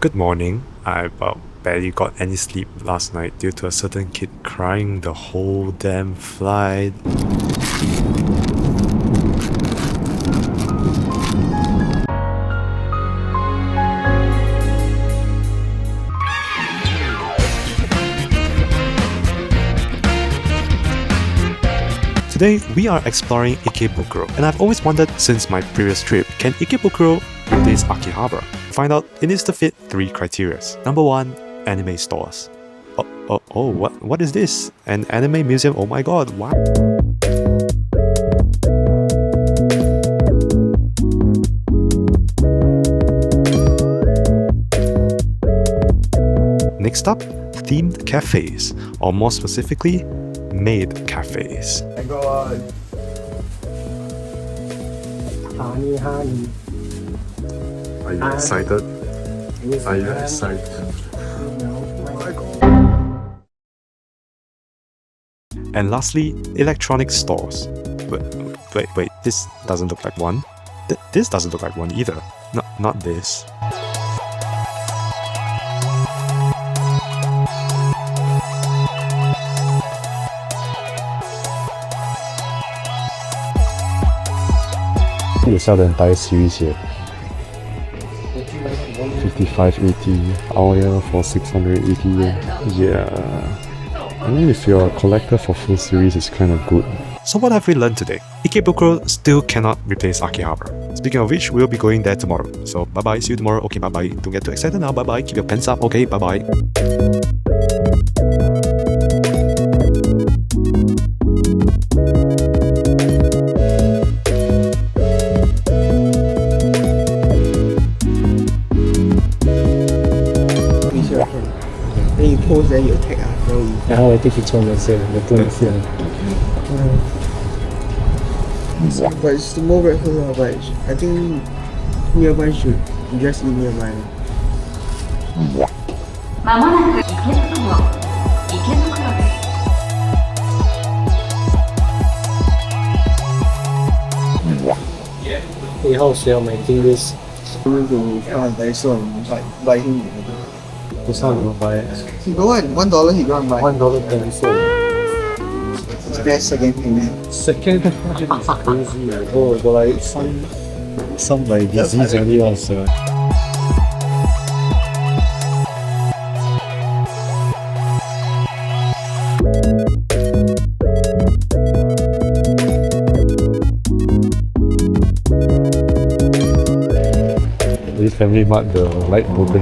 Good morning. I barely got any sleep last night due to a certain kid crying the whole damn flight. Today, we are exploring Ikebukuro, and I've always wondered since my previous trip, can Ikebukuro replace Akihabara? To find out, it needs to fit 3 criteria. Number 1, anime stores. What is this? An anime museum? Oh my god, what? Next up, themed cafes, or more specifically, maid cafes. I got honey. Are you excited? Are you excited? And lastly, electronic stores. Wait, this doesn't look like one. This doesn't look like one either. Not this. They sell the entire series here. 55.80 Aoya for 680 yen. Yeah. I mean, if you're a collector for full series, it's kind of good. So what have we learned today? Ikebukuro still cannot replace Akihabara. Speaking of which, we'll be going there tomorrow. So bye bye, see you tomorrow. Okay, bye bye. Don't get too excited now. Bye bye. Keep your pens up. Okay, bye bye. Then you pose, then you take after you. 然后我弟弟做没事，我不能事。 But it's more breakfast, but I think nearby should just eat nearby. まもなく池袋です。以后需要买订阅。 Going to very soon, buy him. 不上怎么买 He go and $1 he go and buy. ？$1 per phone. Best second payment. Second hand is crazy. Got like some like disease only also. This family mart the light broken.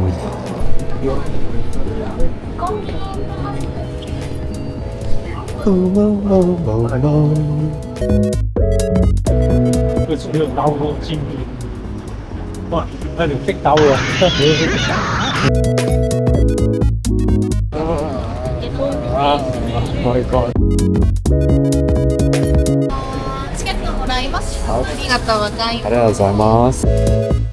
My god. チケットもらいます。ありがとうございます。ありがとうございます。